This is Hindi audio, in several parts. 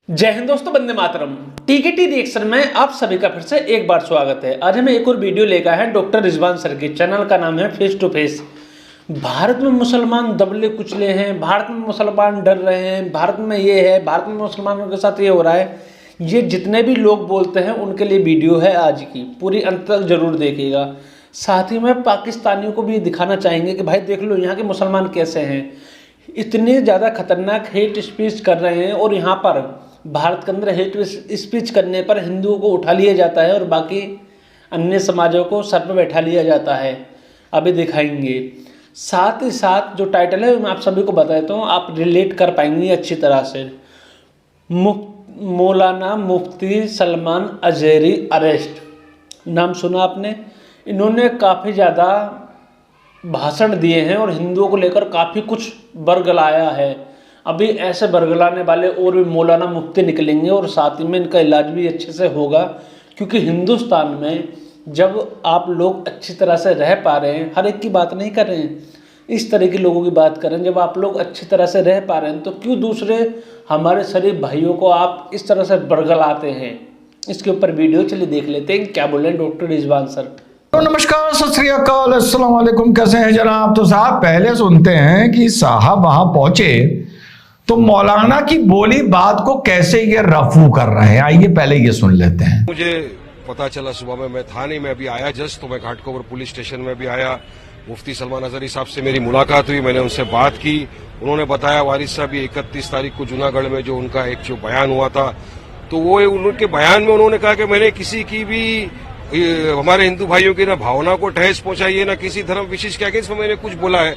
जय हिंद दोस्तों, वंदे मातरम। टीकेटी रिएक्शन में आप सभी का फिर से एक बार स्वागत है। आज हमें एक और वीडियो लेकर आए हैं डॉक्टर रिजवान सर की। चैनल का नाम है फेस टू फेस। भारत में मुसलमान दबले कुचले हैं, भारत में मुसलमान डर रहे हैं, भारत में ये है, भारत में मुसलमानों के साथ ये हो रहा है। ये जितने भी लोग बोलते हैं उनके लिए वीडियो है आज की, पूरी अंत तक जरूर देखिएगा। साथ ही में पाकिस्तानियों को भी दिखाना चाहेंगे कि भाई देख लो यहाँ के मुसलमान कैसे हैं, इतने ज़्यादा खतरनाक हेट स्पीच कर रहे हैं। और यहाँ पर भारत के अंदर हेट स्पीच करने पर हिंदुओं को उठा लिया जाता है और बाकी अन्य समाजों को सर पर बैठा लिया जाता है। अभी दिखाएंगे। साथ ही साथ जो टाइटल है मैं आप सभी को बता देता हूँ, आप रिलेट कर पाएंगे अच्छी तरह से। मौलाना मुफ्ती सलमान अजहरी अरेस्ट, नाम सुना आपने। इन्होंने काफ़ी ज़्यादा भाषण दिए हैं और हिंदुओं को लेकर काफ़ी कुछ बरगलाया है। अभी ऐसे बरगलाने वाले और भी मौलाना मुफ्ती निकलेंगे और साथ ही में इनका इलाज भी अच्छे से होगा। क्योंकि हिंदुस्तान में जब आप लोग अच्छी तरह से रह पा रहे हैं, हर एक की बात नहीं कर रहे हैं, इस तरह के लोगों की बात करें, जब आप लोग अच्छी तरह से रह पा रहे हैं तो क्यों दूसरे हमारे शरीफ भाइयों को आप इस तरह से बरगलाते हैं। इसके ऊपर वीडियो चलिए देख लेते हैं क्या बोले डॉक्टर रिजवान सर। तो नमस्कार, सत श्री अकाल, अस्सलाम वालेकुम। कैसे हैं जनाब? तो साहब पहले सुनते हैं कि साहब वहां पहुंचे तो मौलाना की बोली बात को कैसे ये रफू कर रहे हैं। आइए पहले ये सुन लेते हैं। मुझे पता चला सुबह में, मैं थाने में अभी आया जस्ट, तो मैं घाटकोपर पुलिस स्टेशन में भी आया। मुफ्ती सलमान अजहरी साहब से मेरी मुलाकात हुई, मैंने उनसे बात की। उन्होंने बताया वारिस साहब 31 तारीख को जूनागढ़ में जो उनका एक जो बयान हुआ था, तो वो उनके बयान में उन्होंने कहा कि मैंने किसी की भी हमारे हिंदू भाइयों की ना भावना को ठेस पहुंचाई है, ना किसी धर्म विशेष के अगेंस्ट में मैंने कुछ बोला है।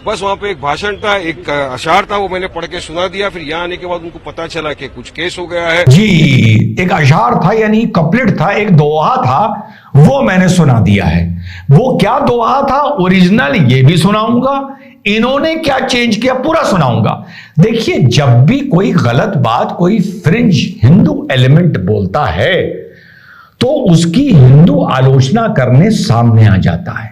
बस वहां पे एक भाषण था, एक अशार था, वो मैंने पढ़ के सुना दिया। फिर यहाँ आने के बाद उनको पता चला कि कुछ केस हो गया है। जी, एक अशार था यानी कपलेट था, एक दोहा था, वो मैंने सुना दिया है। वो क्या दोहा था ओरिजिनल ये भी सुनाऊंगा, इन्होंने क्या चेंज किया पूरा सुनाऊंगा। देखिए, जब भी कोई गलत बात कोई फ्रिंज हिंदू एलिमेंट बोलता है तो उसकी हिंदू आलोचना करने सामने आ जाता है,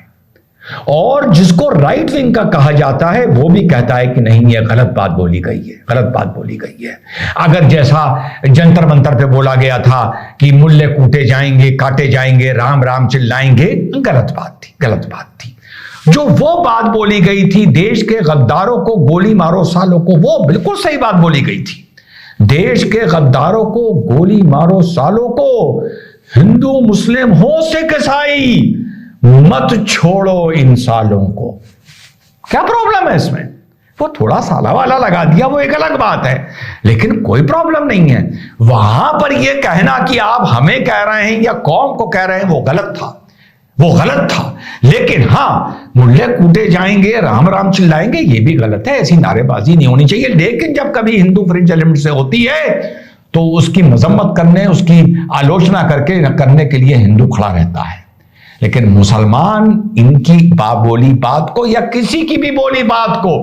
और जिसको राइट विंग का कहा जाता है वो भी कहता है कि नहीं ये गलत बात बोली गई है, गलत बात बोली गई है। अगर जैसा जंतर मंतर पे बोला गया था कि मुल्ले कूटे जाएंगे, काटे जाएंगे, राम राम चिल्लाएंगे, गलत बात थी, गलत बात थी। जो वो बात बोली गई थी देश के गद्दारों को गोली मारो सालों को, वो बिल्कुल सही बात बोली गई थी। देश के गद्दारों को गोली मारो सालों को, हिंदू मुस्लिम हो सिख ईसाई मत छोड़ो इन सालों को। क्या प्रॉब्लम है इसमें? वो थोड़ा साला वाला लगा दिया वो एक अलग बात है, लेकिन कोई प्रॉब्लम नहीं है। वहां पर ये कहना कि आप हमें कह रहे हैं या कौम को कह रहे हैं वो गलत था, वो गलत था। लेकिन हाँ, मुल्ले कूटे जाएंगे, राम राम चिल्लाएंगे, ये भी गलत है। ऐसी नारेबाजी नहीं होनी चाहिए। लेकिन जब कभी हिंदू फ्रिंज एलिमेंट से होती है तो उसकी मजम्मत करने, उसकी आलोचना करने के लिए हिंदू खड़ा रहता है। लेकिन मुसलमान इनकी बोली बात को या किसी की भी बोली बात को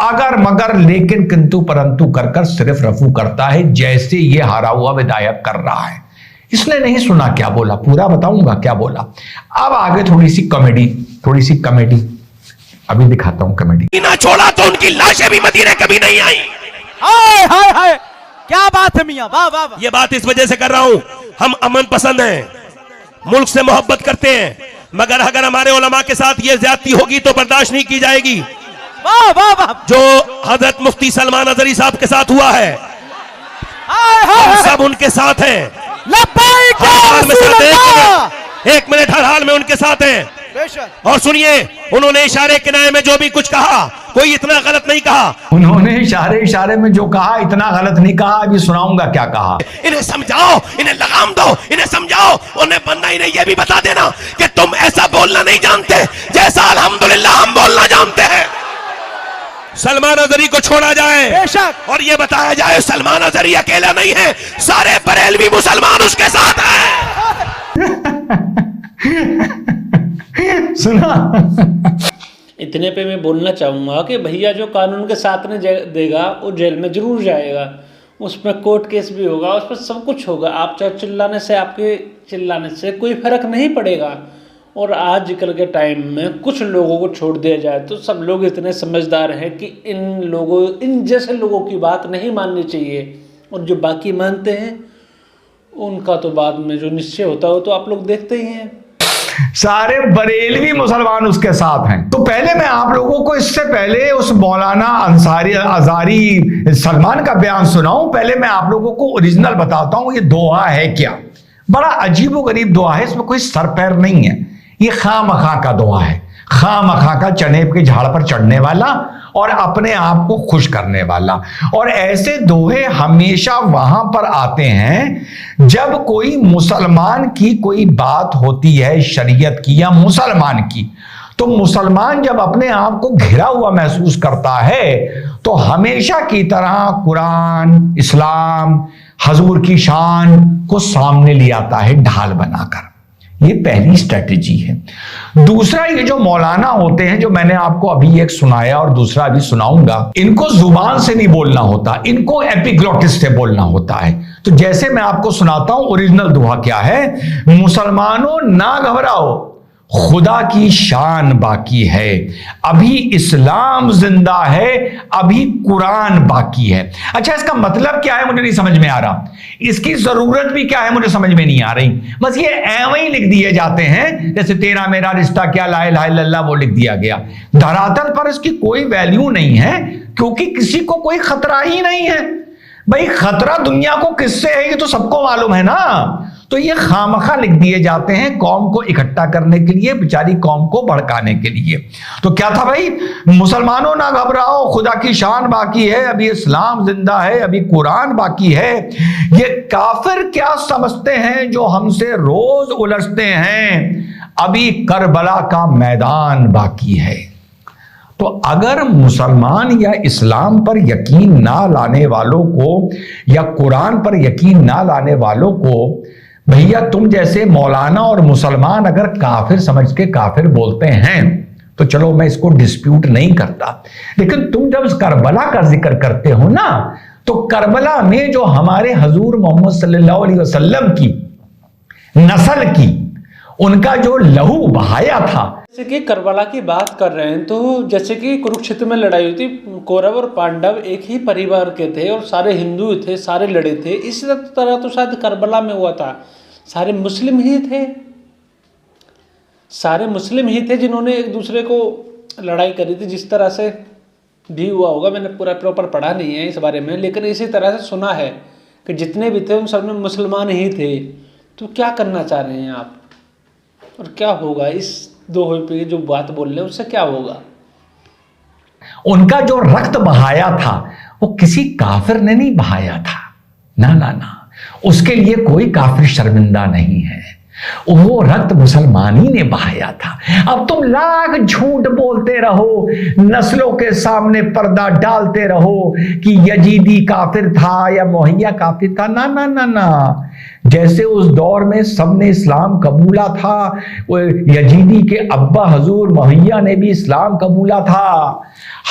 अगर मगर लेकिन किंतु परंतु कर सिर्फ रफू करता है, जैसे ये हारा हुआ विधायक कर रहा है। इसने नहीं सुना क्या बोला, पूरा बताऊंगा क्या बोला। अब आगे थोड़ी सी कॉमेडी अभी दिखाता हूं। कॉमेडी ना छोड़ा तो उनकी लाशें भी मदीने कभी नहीं आई। हाय हाय हाय, क्या बात है मियां, वाह वाह वाह। ये बात इस वजह से कर रहा हूं, हम अमन पसंद हैं, मुल्क से मोहब्बत करते हैं, मगर अगर हमारे उलमा के साथ ये ज्यादती होगी तो बर्दाश्त नहीं की जाएगी। वाह वाह वाह। जो हजरत मुफ्ती सलमान अजहरी साहब के साथ हुआ है, हाय हाय, हम सब उनके साथ हैं। लब्बैक हर या हाल में रसूल साथ अल्लाह। हैं, एक मिनट, हर हाल में उनके साथ हैं। बेशक। और सुनिए, उन्होंने इशारे किनारे में जो भी कुछ कहा, कोई इतना गलत नहीं कहा। उन्होंने इशारे में जो कहा इतना गलत नहीं कहा। अभी सुनाऊंगा क्या कहा। इन्हें समझाओ, इन्हें लगाम दो, इन्हें समझाओ। उन्हें बनना, इन्हें यह भी बता देना कि तुम ऐसा बोलना नहीं जानते जैसा अल्हम्दुलिल्लाह हम बोलना जानते हैं। सलमान अजहरी को छोड़ा जाए, बेशक। और यह बताया जाए सलमान अजहरी अकेला नहीं है, सारे बरेलवी मुसलमान उसके साथ हैं। सुना? इतने पे मैं बोलना चाहूँगा कि भैया जो कानून के साथ में देगा वो जेल में जरूर जाएगा, उसमें कोर्ट केस भी होगा, उस पर सब कुछ होगा। आप चाहे चिल्लाने से, आपके चिल्लाने से कोई फर्क नहीं पड़ेगा। और आजकल के टाइम में कुछ लोगों को छोड़ दिया जाए तो सब लोग इतने समझदार हैं कि इन जैसे लोगों की बात नहीं माननी चाहिए। और जो बाकी मानते हैं उनका तो बाद में जो निश्चय होता है वो तो आप लोग देखते ही हैं। सारे बरेलवी मुसलमान उसके साथ हैं। तो पहले मैं आप लोगों को इससे पहले उस मौलाना अंसारी आजारी सलमान का बयान सुनाऊं, पहले मैं आप लोगों को ओरिजिनल बताता हूं ये दोहा है क्या। बड़ा अजीबोगरीब दोहा है, इसमें कोई सर पैर नहीं है। ये खामखा का दोहा है, खामखा का चनेब के झाड़ पर चढ़ने वाला और अपने आप को खुश करने वाला। और ऐसे दोहे हमेशा वहां पर आते हैं जब कोई मुसलमान की कोई बात होती है, शरीयत की या मुसलमान की, तो मुसलमान जब अपने आप को घिरा हुआ महसूस करता है तो हमेशा की तरह कुरान, इस्लाम, हजूर की शान को सामने ले आता है ढाल बनाकर। ये पहली स्ट्रेटेजी है। दूसरा, ये जो मौलाना होते हैं, जो मैंने आपको अभी एक सुनाया और दूसरा अभी सुनाऊंगा, इनको जुबान से नहीं बोलना होता, इनको एपिग्लॉटिस से बोलना होता है। तो जैसे मैं आपको सुनाता हूं ओरिजिनल दोहा क्या है। मुसलमानों ना घबराओ, खुदा की शान बाकी है, अभी इस्लाम जिंदा है, अभी कुरान बाकी है। अच्छा, इसका मतलब क्या है मुझे नहीं समझ में आ रहा, इसकी जरूरत भी क्या है मुझे समझ में नहीं आ रही। बस ये एवं ही लिख दिए जाते हैं, जैसे तेरा मेरा रिश्ता क्या, ला इलाहा इल्लल्लाह वो लिख दिया गया। धरातल पर इसकी कोई वैल्यू नहीं है, क्योंकि किसी को कोई खतरा ही नहीं है। भाई खतरा दुनिया को किससे है ये तो सबको मालूम है ना। तो ये खामखा लिख दिए जाते हैं कौम को इकट्ठा करने के लिए, बेचारी कौम को भड़काने के लिए। तो क्या था भाई, मुसलमानों ना घबराओ, खुदा की शान बाकी है, अभी इस्लाम जिंदा है, अभी कुरान बाकी है। ये काफिर क्या समझते हैं जो हमसे रोज उलझते हैं, अभी करबला का मैदान बाकी है। तो अगर मुसलमान या इस्लाम पर यकीन ना लाने वालों को या कुरान पर यकीन ना लाने वालों को, भैया तुम जैसे मौलाना और मुसलमान अगर काफिर समझ के काफिर बोलते हैं तो चलो मैं इसको डिस्प्यूट नहीं करता, लेकिन तुम जब करबला का जिक्र करते हो ना, तो करबला में जो हमारे हजूर मोहम्मद सल्लल्लाहु अलैहि वसल्लम की नस्ल की, उनका जो लहू बहाया था। जैसे कि करबला की बात कर रहे हैं, तो जैसे कि कुरुक्षेत्र में लड़ाई हुई थी, कौरव और पांडव एक ही परिवार के थे और सारे हिंदू थे, सारे लड़े थे। इसी तरह तो शायद करबला में हुआ था, सारे मुस्लिम ही थे, सारे मुस्लिम ही थे जिन्होंने एक दूसरे को लड़ाई करी थी। जिस तरह से भी हुआ होगा, मैंने पूरा प्रॉपर पढ़ा नहीं है इस बारे में, लेकिन इसी तरह से सुना है कि जितने भी थे उन सब में मुसलमान ही थे। तो क्या करना चाह रहे हैं आप और क्या होगा इस दोहे पे जो बात बोल रहे हैं उससे क्या होगा? उनका जो रक्त बहाया था वो किसी काफिर ने नहीं बहाया था, ना ना ना, उसके लिए कोई काफिर शर्मिंदा नहीं है, वो रक्त मुसलमान ही ने बहाया था। अब तुम लाख झूठ बोलते रहो, नस्लों के सामने पर्दा डालते रहो कि यजीदी काफिर था या मोहैया काफिर था, ना ना ना ना। जैसे उस दौर में सबने इस्लाम कबूला था, वो यजीदी के अब्बा हजूर मोहैया ने भी इस्लाम कबूला था।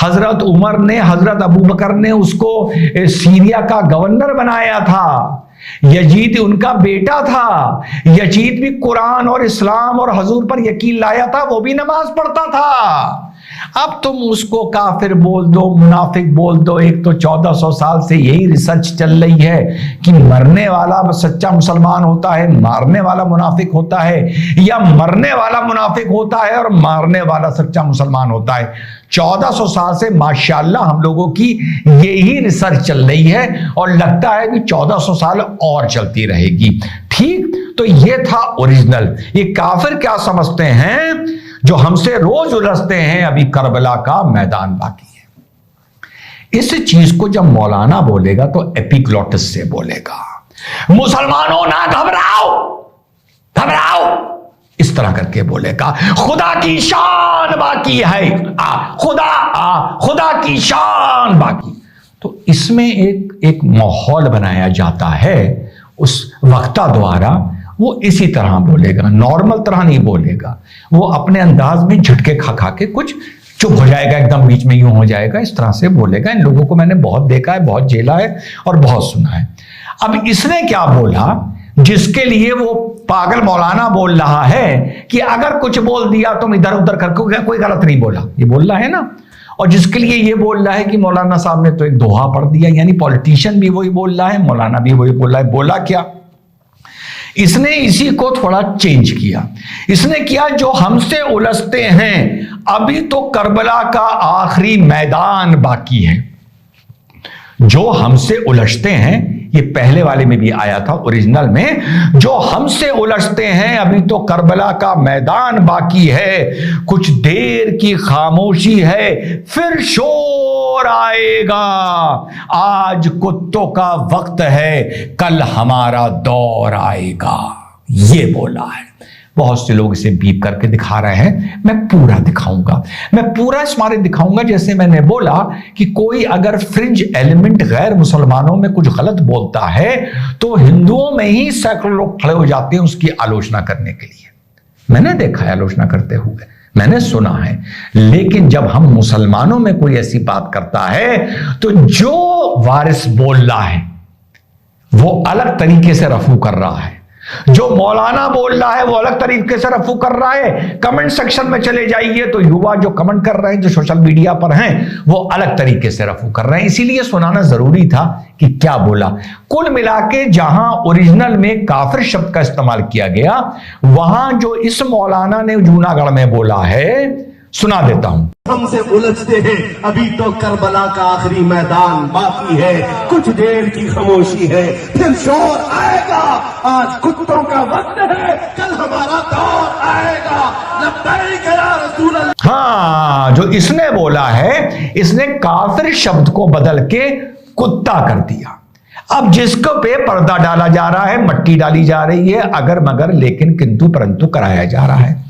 हजरत उमर ने, हजरत अबू बकर ने उसको सीरिया का गवर्नर बनाया था। यजीद उनका बेटा था, यजीद भी कुरान और इस्लाम और हजूर पर यकीन लाया था, वो भी नमाज पढ़ता था। अब तुम उसको काफिर बोल दो, मुनाफिक बोल दो। एक तो 1400 साल से यही रिसर्च चल रही है कि मरने वाला सच्चा मुसलमान होता है, मारने वाला मुनाफिक होता है, या मरने वाला मुनाफिक होता है और मारने वाला सच्चा मुसलमान होता है। 1400 साल से माशाल्लाह हम लोगों की यही रिसर्च चल रही है और लगता है कि 1400 साल और चलती रहेगी। ठीक, तो ये था ओरिजिनल। ये काफिर क्या समझते हैं जो हमसे रोज उलझते हैं, अभी करबला का मैदान बाकी है। इस चीज को जब मौलाना बोलेगा तो एपिग्लॉटिस से बोलेगा, मुसलमानों ना घबराओ, घबराओ, इस तरह करके बोलेगा। खुदा की शान बाकी है, खुदा की शान बाकी। तो इसमें एक माहौल बनाया जाता है उस वक्ता द्वारा। वो इसी तरह बोलेगा, नॉर्मल तरह नहीं बोलेगा, वो अपने अंदाज में झटके खा खा के कुछ चुप हो जाएगा, एकदम बीच में यूं हो जाएगा, इस तरह से बोलेगा। इन लोगों को मैंने बहुत देखा है, बहुत झेला है और बहुत सुना है। अब इसने क्या बोला जिसके लिए वो पागल मौलाना बोल रहा है कि अगर कुछ बोल दिया तुम इधर उधर करके, कोई गलत नहीं बोला, ये बोल रहा है ना। और जिसके लिए ये बोल रहा है कि मौलाना साहब ने तो एक दोहा पढ़ दिया, यानी पॉलिटिशियन भी वही बोल रहा है, मौलाना भी वही बोल रहा है। बोला क्या? इसने इसी को थोड़ा चेंज किया। इसने किया, जो हमसे उलझते हैं अभी तो करबला का आखिरी मैदान बाकी है। जो हमसे उलझते हैं, ये पहले वाले में भी आया था ओरिजिनल में, जो हमसे उलझते हैं अभी तो करबला का मैदान बाकी है, कुछ देर की खामोशी है फिर शोर आएगा, आज कुत्तों का वक्त है कल हमारा दौर आएगा। ये बोला है। बहुत से लोग इसे बीप करके दिखा रहे हैं, मैं पूरा दिखाऊंगा। मैं पूरा इस मारे दिखाऊंगा, जैसे मैंने बोला कि कोई अगर फ्रिंज एलिमेंट गैर मुसलमानों में कुछ गलत बोलता है तो हिंदुओं में ही सैकड़ों लोग खड़े हो जाते हैं उसकी आलोचना करने के लिए। मैंने देखा है आलोचना करते हुए, मैंने सुना है। लेकिन जब हम मुसलमानों में कोई ऐसी बात करता है तो जो वारिस बोल रहा है वो अलग तरीके से रफू कर रहा है, जो मौलाना बोल रहा है वो अलग तरीके से रफू कर रहा है। कमेंट सेक्शन में चले जाइए तो युवा जो कमेंट कर रहे हैं, जो सोशल मीडिया पर हैं, वो अलग तरीके से रफू कर रहे हैं। इसीलिए सुनाना जरूरी था कि क्या बोला। कुल मिला के जहां ओरिजिनल में काफिर शब्द का इस्तेमाल किया गया, वहां जो इस मौलाना ने जूनागढ़ में बोला है, सुना देता हूं। हमसे उलझते हैं अभी तो करबला का आखिरी मैदान बाकी है, कुछ देर की खामोशी है फिर शोर आएगा, आज कुत्तों का वक्त है कल हमारा दौर आएगा, लब्बैक या रसूल अल्लाह। हाँ, जो इसने बोला है, इसने काफिर शब्द को बदल के कुत्ता कर दिया। अब जिसको पे पर्दा डाला जा रहा है, मट्टी डाली जा रही है, अगर मगर लेकिन किंतु परंतु कराया जा रहा है।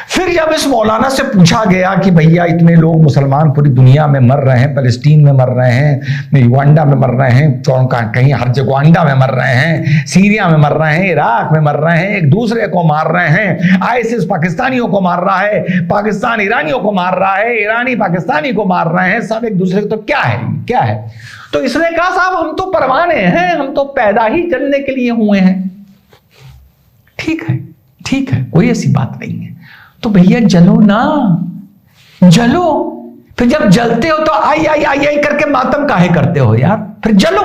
फिर जब इस मौलाना से पूछा गया कि भैया इतने लोग मुसलमान पूरी दुनिया में मर रहे हैं, फलस्तीन में मर रहे हैं, युगांडा में मर रहे हैं, कहीं हर जगवांडा में मर रहे हैं, सीरिया में मर रहे हैं, इराक में मर रहे हैं, एक दूसरे को मार रहे हैं, आईएसआईएस पाकिस्तानियों को मार रहा है, पाकिस्तान ईरानियों को मार रहा है, ईरानी पाकिस्तानी को मार रहे हैं, सब एक दूसरे को, तो क्या है? तो इसने कहा साहब हम तो परवाने हैं, हम तो पैदा ही जलने के लिए हुए हैं। ठीक है, कोई ऐसी बात नहीं है। तो भैया जलो ना, जलो। फिर जब जलते हो तो आई करके मातम काहे करते हो यार? फिर जलो।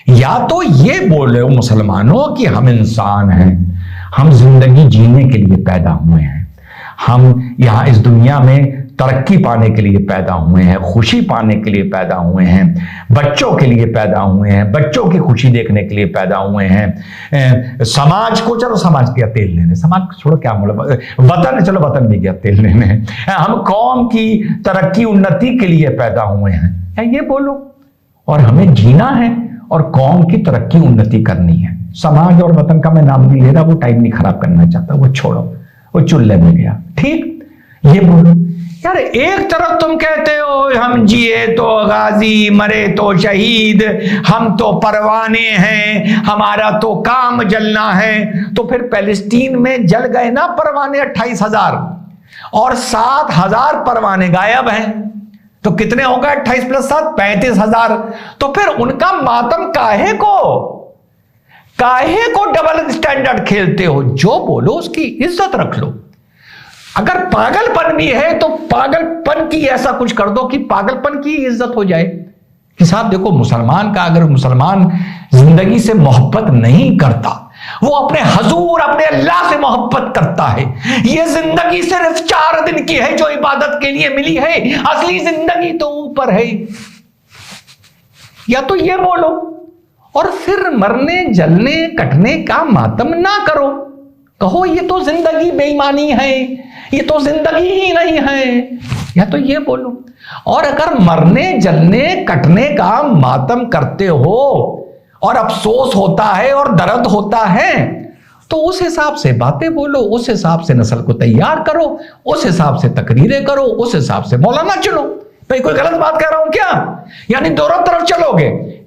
या तो ये बोल रहे हो मुसलमानों कि हम इंसान हैं, हम जिंदगी जीने के लिए पैदा हुए हैं, हम यहां इस दुनिया में तरक्की पाने के लिए पैदा हुए हैं, खुशी पाने के लिए पैदा हुए हैं, बच्चों के लिए पैदा हुए हैं, बच्चों की खुशी देखने के लिए पैदा हुए हैं, समाज को, चलो समाज क्या तेल लेने, समाज छोड़ो, क्या वतन, चलो वतन भी क्या तेल लेने, हम कौम की तरक्की उन्नति के लिए पैदा हुए हैं, ये बोलो। और हमें जीना है और कौम की तरक्की उन्नति करनी है। समाज और वतन का मैं नाम नहीं ले रहा, वो टाइम नहीं खराब करना चाहता, वो छोड़ो, वो चुल्ले में गया। ठीक, ये बोलो यार। एक तरफ तुम कहते हो हम जिए तो गाजी, मरे तो शहीद, हम तो परवाने हैं, हमारा तो काम जलना है। तो फिर पैलेस्टीन में जल गए ना परवाने 28,000 और 7,000 परवाने गायब हैं। तो कितने हो गए? 28 + 7 35,000। तो फिर उनका मातम काहे को डबल स्टैंडर्ड खेलते हो? जो बोलो उसकी इज्जत रख लो। अगर पागलपन भी है तो पागलपन की ऐसा कुछ कर दो कि पागलपन की इज्जत हो जाए कि साहब देखो, मुसलमान का, अगर मुसलमान जिंदगी से मोहब्बत नहीं करता, वो अपने हजूर, अपने अल्लाह से मोहब्बत करता है। ये जिंदगी सिर्फ 4 दिन की है जो इबादत के लिए मिली है, असली जिंदगी तो ऊपर है। या तो ये बोलो और फिर मरने, जलने, कटने का मातम ना करो। कहो ये तो जिंदगी बेईमानी है, ये तो जिंदगी ही नहीं है। या तो ये बोलो। और अगर मरने, जलने, कटने का मातम करते हो और अफसोस होता है और दर्द होता है, तो उस हिसाब से बातें बोलो, उस हिसाब से नस्ल को तैयार करो, उस हिसाब से तकरीरें करो, उस हिसाब से मौलाना चलो। भाई कोई गलत बात कह रहा हूं क्या? यानी दोनों तरफ चलोगे।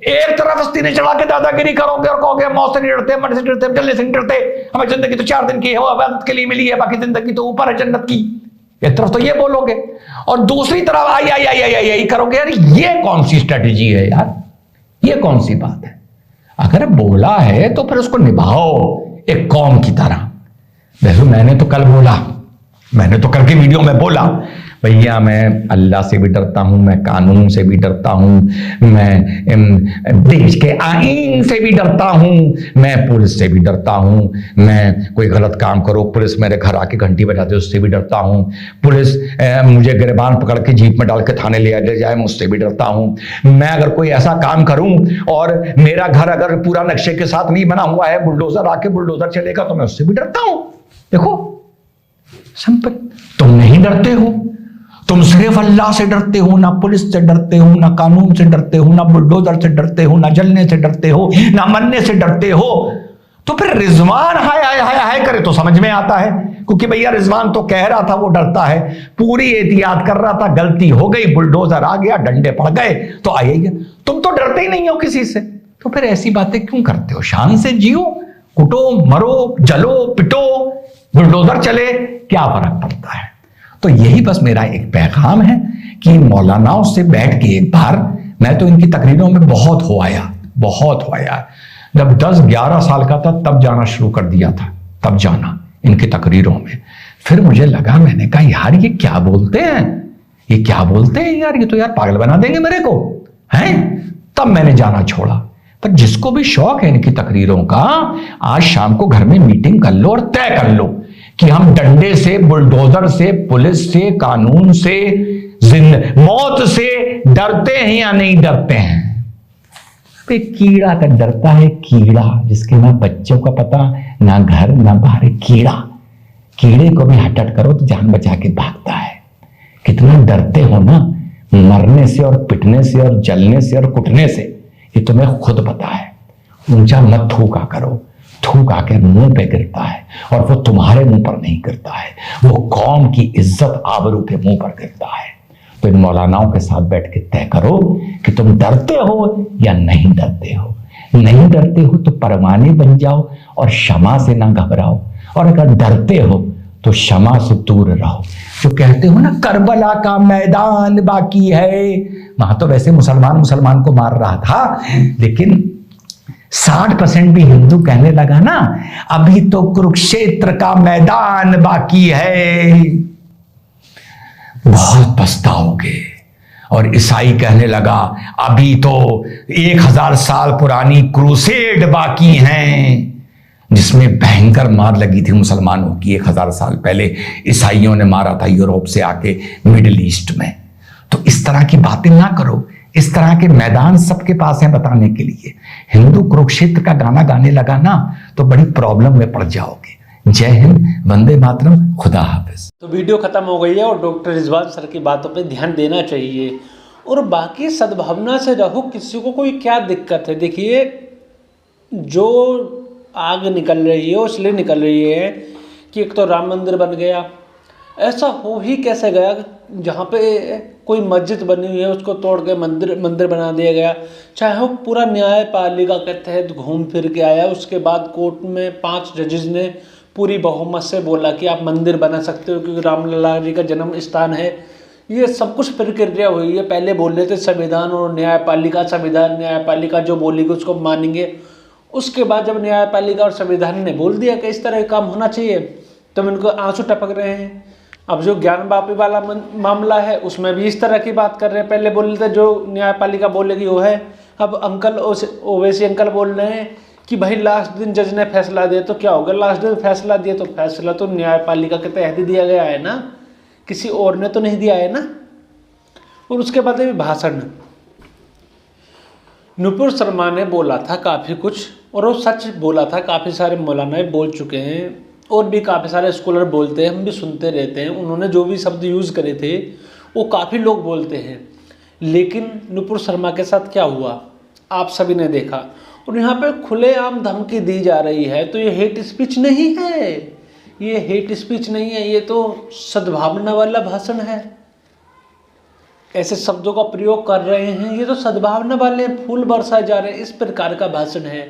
एक तरफ अस्तीने चढ़ा के दादागिरी करोगे और कहोगे मौत से नहीं डरते, मरने से डरते, जलने से नहीं डरते, हमें जिंदगी तो 4 दिन की है, वो इबादत के लिए मिली है, बाकी जिंदगी तो ऊपर है जन्नत की। एक तरफ तो ये बोलोगे और दूसरी तरफ आई करोगे। यार ये कौन सी स्ट्रेटेजी है यार? ये कौन सी बात है? अगर बोला है तो फिर उसको निभाओ एक कौम की तरह। देखो मैंने तो कल बोला, मैंने तो कल की वीडियो में बोला, भैया मैं अल्लाह से भी डरता हूं, मैं कानून से भी डरता हूं, मैं देश के आईन से भी डरता हूं, मैं पुलिस से भी डरता हूं, मैं कोई गलत काम करो पुलिस मेरे घर आके घंटी बजाते उससे भी डरता हूं, पुलिस मुझे गिरबान पकड़ के जीप में डाल के थाने ले जाए मैं उससे भी डरता हूं, मैं अगर कोई ऐसा काम करूं और मेरा घर अगर पूरा नक्शे के साथ नहीं बना हुआ है, बुलडोजर आके बुलडोजर चलेगा तो मैं उससे भी डरता हूं। देखो सिंपल, तुम नहीं डरते हो, तुम सिर्फ अल्लाह से डरते हो, ना पुलिस से डरते हो, ना कानून से डरते हो, ना बुलडोजर से डरते हो, ना जलने से डरते हो, ना मरने से डरते हो। तो फिर रिजवान हाय हाय हाय हाय करे तो समझ में आता है, क्योंकि भैया रिजवान तो कह रहा था वो डरता है, पूरी एहतियात कर रहा था, गलती हो गई, बुलडोजर आ गया, डंडे पड़ गए तो आइए। तुम तो डरते ही नहीं हो किसी से, तो फिर ऐसी बातें क्यों करते हो? शान से जियो, कुटो, मरो, जलो, पिटो, बुलडोजर चले, क्या फर्क पड़ता है? तो यही बस मेरा एक पैगाम है कि मौलानाओं से बैठ के एक बार, मैं तो इनकी तकरीरों में बहुत हो आया, जब 10-11 साल का था तब जाना शुरू कर दिया था, तब जाना इनकी तकरीरों में। फिर मुझे लगा, मैंने कहा यार ये क्या बोलते हैं, ये क्या बोलते हैं यार, ये तो यार पागल बना देंगे मेरे को, हैं? तब मैंने जाना छोड़ा। पर जिसको भी शौक है इनकी तकरीरों का, आज शाम को घर में मीटिंग कर लो और तय कर लो कि हम डंडे से, बुलडोजर से, पुलिस से, कानून से, मौत से डरते हैं या नहीं डरते हैं। कीड़ा का डरता है, कीड़ा जिसके ना बच्चों का पता, ना घर ना बाहर, कीड़े को भी हटट करो तो जान बचा के भागता है। कितना डरते हो ना मरने से और पिटने से और जलने से और कुटने से, ये तुम्हें खुद पता है। ऊंचा मत थूका करो, थूक आके मुंह पे गिरता है और वो तुम्हारे मुंह पर नहीं गिरता है, वो कौम की इज्जत आबरू के मुंह पर गिरता है। तो इन मौलानाओं के साथ बैठ के तय करो कि तुम डरते हो या नहीं डरते हो। नहीं डरते हो तो परवाने बन जाओ और क्षमा से ना घबराओ, और अगर डरते हो तो क्षमा से दूर रहो। जो कहते हो ना करबला का मैदान बाकी है, वहां तो वैसे मुसलमान को मार रहा था, लेकिन 60% भी हिंदू कहने लगा ना अभी तो कुरुक्षेत्र का मैदान बाकी है, बहुत पछताओगे। और ईसाई कहने लगा अभी तो 1000 साल पुरानी क्रूसेड बाकी हैं, जिसमें भयंकर मार लगी थी मुसलमानों की। 1000 साल पहले ईसाइयों ने मारा था यूरोप से आके मिडिल ईस्ट में। तो इस तरह की बातें ना करो, इस तरह के मैदान सबके पास हैं बताने के लिए। हिंदू कुरुक्षेत्र का गाना गाने लगा ना तो बड़ी प्रॉब्लम में पड़ जाओगे। जय हिंद, वंदे मातरम, खुदा हाफिज। तो वीडियो खत्म हो गई है और डॉक्टर रिजवान सर की बातों पे ध्यान देना चाहिए और बाकी सद्भावना से रहो। किसी को कोई क्या दिक्कत है? देखिए, जो आग निकल रही है इसलिए निकल रही है कि एक तो राम मंदिर बन गया, ऐसा हो ही कैसे गया जहाँ पे कोई मस्जिद बनी हुई है उसको तोड़ के मंदिर बना दिया गया। चाहे वो पूरा न्यायपालिका के तहत घूम फिर के आया, उसके बाद कोर्ट में 5 जजेस ने पूरी बहुमत से बोला कि आप मंदिर बना सकते हो क्योंकि रामलला जी का जन्म स्थान है। ये सब कुछ प्रक्रिया हुई है। पहले बोल रहे थे संविधान और न्यायपालिका, संविधान न्यायपालिका जो बोलेगी उसको मानेंगे। उसके बाद जब न्यायपालिका और संविधान ने बोल दिया कि इस तरह का काम होना चाहिए तो इनको आंसू टपक रहे हैं। अब जो ज्ञान वापी वाला मामला है उसमें भी इस तरह की बात कर रहे हैं। पहले बोल रहे थे जो न्यायपालिका बोलेगी वो है, अब अंकल ओवैसी अंकल बोल रहे हैं कि भाई लास्ट दिन जज ने फैसला दिया तो क्या होगा। लास्ट दिन फैसला दिया तो फैसला तो न्यायपालिका के तहत ही दिया गया है ना, किसी और ने तो नहीं दिया है ना। और उसके बाद भी भाषण नुपुर शर्मा ने बोला था काफ़ी कुछ, और वो सच बोला था। काफ़ी सारे मौलाना बोल चुके हैं और भी काफ़ी सारे स्कॉलर बोलते हैं, हम भी सुनते रहते हैं। उन्होंने जो भी शब्द यूज़ करे थे वो काफ़ी लोग बोलते हैं। लेकिन नुपुर शर्मा के साथ क्या हुआ आप सभी ने देखा। और यहाँ पे खुलेआम धमकी दी जा रही है, तो ये हेट स्पीच नहीं है, ये हेट स्पीच नहीं है, ये तो सद्भावना वाला भाषण है। ऐसे शब्दों का प्रयोग कर रहे हैं, ये तो सद्भावना वाले फूल बरसाए जा रहे हैं, इस प्रकार का भाषण है।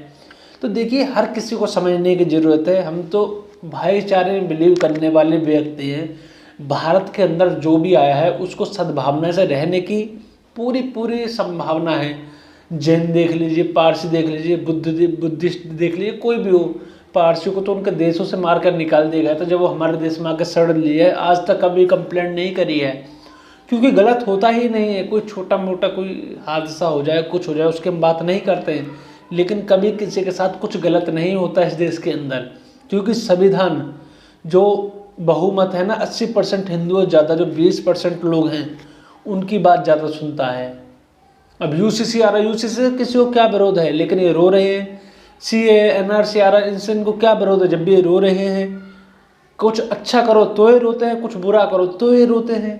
तो देखिए, हर किसी को समझने की ज़रूरत है। हम तो भाईचारे में बिलीव करने वाले व्यक्ति हैं। भारत के अंदर जो भी आया है उसको सद्भावना से रहने की पूरी संभावना है। जैन देख लीजिए, पारसी देख लीजिए, बुद्धिस्ट देख लीजिए, कोई भी हो। पारसी को तो उनके देशों से मार कर निकाल दिया गया था जब वो हमारे देश में आकर शरण लिए है। आज तक कभी कंप्लेंट नहीं करी है। क्योंकि गलत होता ही नहीं है। कोई छोटा मोटा कोई हादसा हो जाए, कुछ हो जाए, उसकी हम बात नहीं करते हैं, लेकिन कभी किसी के साथ कुछ गलत नहीं होता इस देश के अंदर, क्योंकि संविधान जो बहुमत है ना 80% हिंदू और ज़्यादा जो 20% लोग हैं उनकी बात ज़्यादा सुनता है। अब यूसीसी आ रहा है, यूसीसी से किसी को क्या विरोध है, लेकिन ये रो रहे हैं। सीए एनआरसी आ रहा है, इनसे इनको क्या विरोध है, जब भी ये रो रहे हैं। कुछ अच्छा करो तो ये रोते हैं, कुछ बुरा करो तो ये रोते हैं।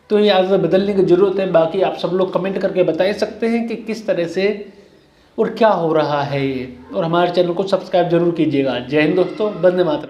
तो ये आदत बदलने की ज़रूरत है। बाकी आप सब लोग कमेंट करके बता सकते हैं कि किस तरह से और क्या हो रहा है ये, और हमारे चैनल को सब्सक्राइब जरूर कीजिएगा। जय हिंद दोस्तों, वंदे मातरम।